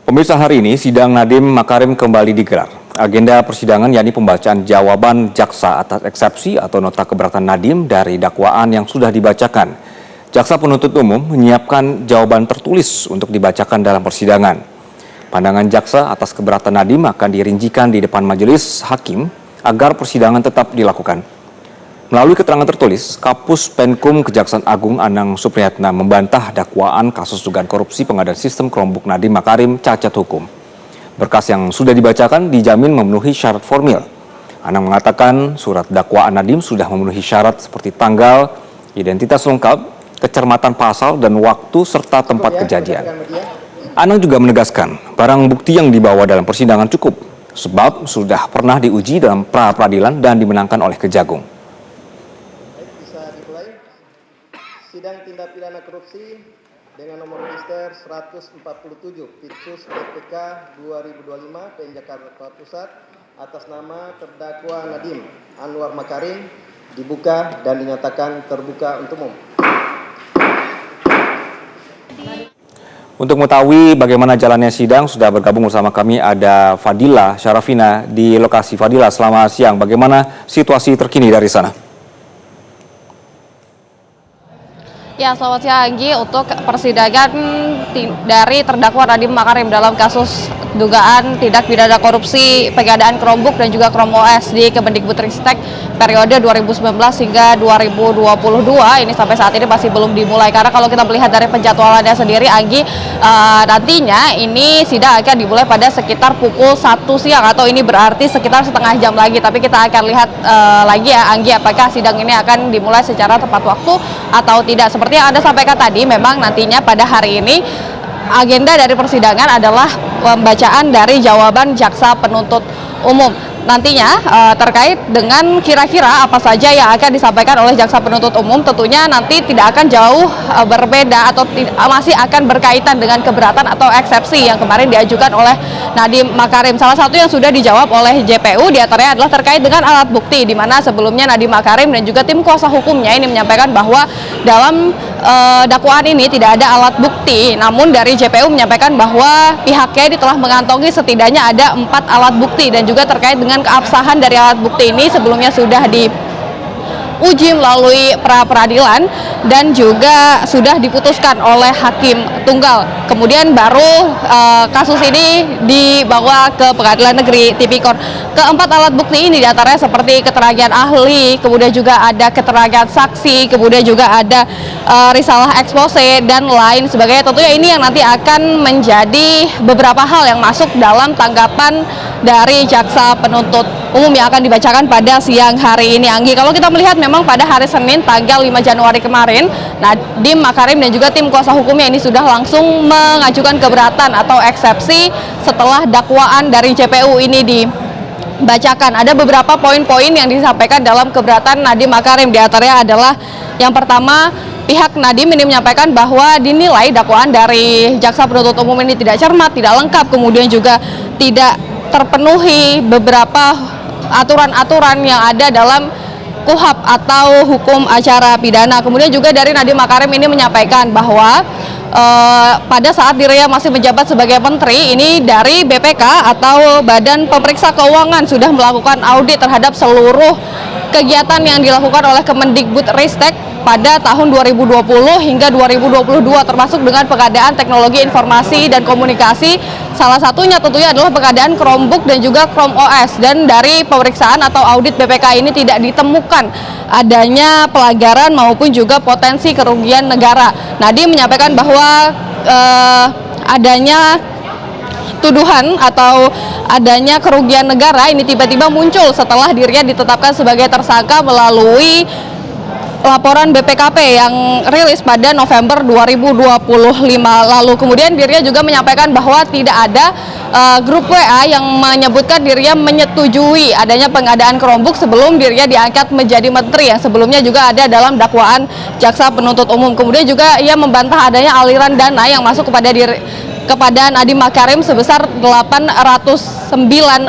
Pemirsa, hari ini sidang Nadiem Makarim kembali digelar. Agenda persidangan yakni pembacaan jawaban jaksa atas eksepsi atau nota keberatan Nadiem dari dakwaan yang sudah dibacakan. Jaksa penuntut umum menyiapkan jawaban tertulis untuk dibacakan dalam persidangan. Pandangan jaksa atas keberatan Nadiem akan dirincikan di depan majelis hakim agar persidangan tetap dilakukan. Melalui keterangan tertulis, Kapus Penkum Kejaksaan Agung Anang Supriyatna membantah dakwaan kasus dugaan korupsi pengadaan sistem Chromebook Nadiem Makarim cacat hukum. Berkas yang sudah dibacakan dijamin memenuhi syarat formil. Anang mengatakan surat dakwaan Nadiem sudah memenuhi syarat seperti tanggal, identitas lengkap, kecermatan pasal, dan waktu serta tempat kejadian. Anang juga menegaskan barang bukti yang dibawa dalam persidangan cukup, sebab sudah pernah diuji dalam pra-peradilan dan dimenangkan oleh Kejagung. Sidang tindak pidana korupsi dengan nomor register 147 Pitsus PPK 2025 PN Jakarta Pusat atas nama terdakwa Nadiem Anwar Makarim dibuka dan dinyatakan terbuka untuk umum. Untuk mengetahui bagaimana jalannya sidang, sudah bergabung bersama kami ada Fadila Syarafina di lokasi. Fadila, selamat siang. Bagaimana situasi terkini dari sana? Ya, selamat siang Anggi. Untuk persidangan dari terdakwa Nadiem Makarim dalam kasus dugaan tindak pidana korupsi pengadaan Chromebook dan juga Chrome OS di Kemendikbudristek periode 2019 hingga 2022 ini sampai saat ini masih belum dimulai, karena kalau kita melihat dari penjadwalannya sendiri Anggi, nantinya ini sidang akan dimulai pada sekitar pukul 1 siang atau ini berarti sekitar setengah jam lagi. Tapi kita akan lihat lagi ya Anggi, apakah sidang ini akan dimulai secara tepat waktu atau tidak. Seperti yang Anda sampaikan tadi, memang nantinya pada hari ini agenda dari persidangan adalah pembacaan dari jawaban jaksa penuntut umum. Nantinya terkait dengan kira-kira apa saja yang akan disampaikan oleh jaksa penuntut umum, tentunya nanti tidak akan jauh berbeda atau masih akan berkaitan dengan keberatan atau eksepsi yang kemarin diajukan oleh Nadiem Makarim. Salah satu yang sudah dijawab oleh JPU diantaranya adalah terkait dengan alat bukti, di mana sebelumnya Nadiem Makarim dan juga tim kuasa hukumnya ini menyampaikan bahwa dalam dakwaan ini tidak ada alat bukti. Namun dari JPU menyampaikan bahwa pihaknya telah mengantongi setidaknya ada 4 alat bukti, dan juga terkait dengan keabsahan dari alat bukti ini sebelumnya sudah diuji melalui pra-peradilan dan juga sudah diputuskan oleh hakim tunggal. Kemudian baru kasus ini dibawa ke Pengadilan Negeri Tipikor. Keempat alat bukti ini diantaranya seperti keterangan ahli, kemudian juga ada keterangan saksi, kemudian juga ada risalah ekspose dan lain sebagainya. Tentunya ini yang nanti akan menjadi beberapa hal yang masuk dalam tanggapan dari jaksa penuntut umum yang akan dibacakan pada siang hari ini. Anggi, kalau kita melihat memang pada hari Senin tanggal 5 Januari kemarin, Nadiem Makarim dan juga tim kuasa hukumnya ini sudah langsung mengajukan keberatan atau eksepsi setelah dakwaan dari JPU ini dibacakan. Ada beberapa poin-poin yang disampaikan dalam keberatan Nadiem Makarim. Di antaranya adalah yang pertama, pihak Nadiem ini menyampaikan bahwa dinilai dakwaan dari jaksa penuntut umum ini tidak cermat, tidak lengkap, kemudian juga tidak terpenuhi beberapa aturan-aturan yang ada dalam KUHP atau hukum acara pidana. Kemudian juga dari Nadiem Makarim ini menyampaikan bahwa pada saat dirinya masih menjabat sebagai menteri, ini dari BPK atau Badan Pemeriksa Keuangan sudah melakukan audit terhadap seluruh kegiatan yang dilakukan oleh Kemendikbudristek pada tahun 2020 hingga 2022, termasuk dengan pengadaan teknologi informasi dan komunikasi. Salah satunya tentunya adalah pengadaan Chromebook dan juga Chrome OS. Dan dari pemeriksaan atau audit BPK ini tidak ditemukan adanya pelanggaran maupun juga potensi kerugian negara. Nadiem menyampaikan bahwa adanya tuduhan atau adanya kerugian negara ini tiba-tiba muncul setelah dirinya ditetapkan sebagai tersangka melalui laporan BPKP yang rilis pada November 2025 lalu. Kemudian dirinya juga menyampaikan bahwa tidak ada grup WA yang menyebutkan dirinya menyetujui adanya pengadaan Chromebook sebelum dirinya diangkat menjadi menteri, yang sebelumnya juga ada dalam dakwaan jaksa penuntut umum. Kemudian juga ia membantah adanya aliran dana yang masuk kepada Nadiem Makarim sebesar 809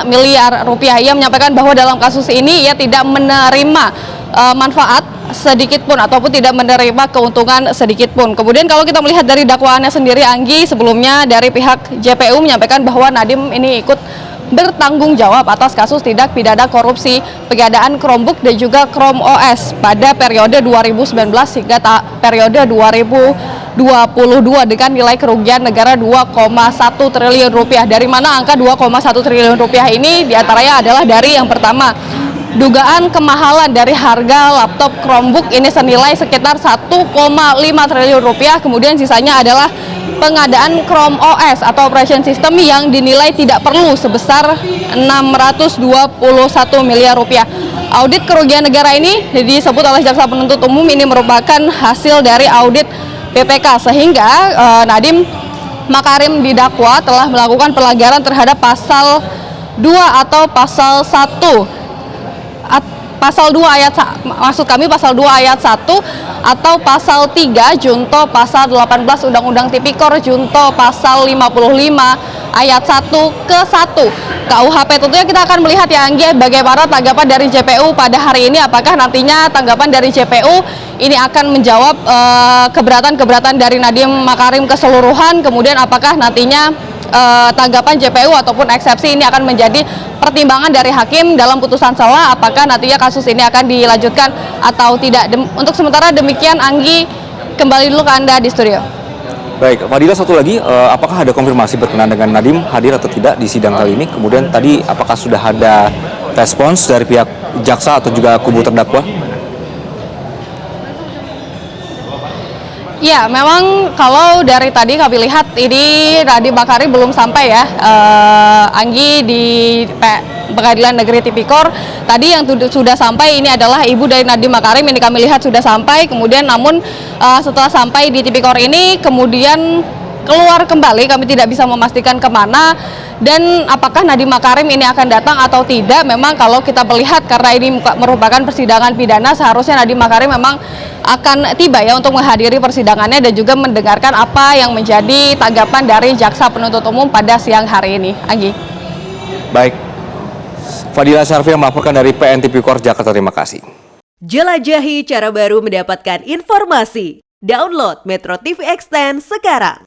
miliar rupiah. Ia menyampaikan bahwa dalam kasus ini ia tidak menerima manfaat sedikit pun ataupun tidak menerima keuntungan sedikit pun. Kemudian kalau kita melihat dari dakwaannya sendiri, Anggi, sebelumnya dari pihak JPU menyampaikan bahwa Nadiem ini ikut bertanggung jawab atas kasus tindak pidana korupsi pengadaan Chromebook dan juga Chrome OS pada periode 2019 hingga periode 2022 dengan nilai kerugian negara 2,1 triliun rupiah. Dari mana angka 2,1 triliun rupiah ini? Diantaranya adalah dari yang pertama, dugaan kemahalan dari harga laptop Chromebook ini senilai sekitar 1,5 triliun rupiah. Kemudian sisanya adalah pengadaan Chrome OS atau operation system yang dinilai tidak perlu sebesar 621 miliar rupiah. Audit kerugian negara ini disebut oleh jaksa penuntut umum ini merupakan hasil dari audit BPK, sehingga Nadiem Makarim didakwa telah melakukan pelanggaran terhadap pasal 2 atau pasal 1 pasal 2 ayat pasal 2 ayat 1 atau pasal 3 junto pasal 18 Undang-Undang Tipikor junto pasal 55 ayat 1 ke 1 KUHP. Tentunya kita akan melihat ya, Anggi, bagaimana tanggapan dari JPU pada hari ini. Apakah nantinya tanggapan dari JPU ini akan menjawab keberatan-keberatan dari Nadiem Makarim keseluruhan, kemudian apakah nantinya tanggapan JPU ataupun eksepsi ini akan menjadi pertimbangan dari hakim dalam putusan sela, apakah nantinya kasus ini akan dilanjutkan atau tidak. Untuk sementara demikian, Anggi, kembali dulu ke Anda di studio. Baik, Fadila, satu lagi, apakah ada konfirmasi berkenaan dengan Nadiem hadir atau tidak di sidang kali ini? Kemudian tadi apakah sudah ada respons dari pihak jaksa atau juga kubu terdakwa? Ya, memang kalau dari tadi kami lihat ini Nadiem Makarim belum sampai ya, Anggi, di Pengadilan Negeri Tipikor. Tadi yang sudah sampai ini adalah ibu dari Nadiem Makarim, ini kami lihat sudah sampai. Kemudian namun setelah sampai di Tipikor ini kemudian keluar kembali, kami tidak bisa memastikan kemana dan apakah Nadiem Makarim ini akan datang atau tidak. Memang kalau kita melihat, karena ini merupakan persidangan pidana, seharusnya Nadiem Makarim memang akan tiba ya untuk menghadiri persidangannya dan juga mendengarkan apa yang menjadi tanggapan dari jaksa penuntut umum pada siang hari ini. Anggi. Baik, Fadila Syarfi yang melaporkan dari PN Tipikor Jakarta, terima kasih. Jelajahi cara baru mendapatkan informasi. Download Metro TV Extend sekarang.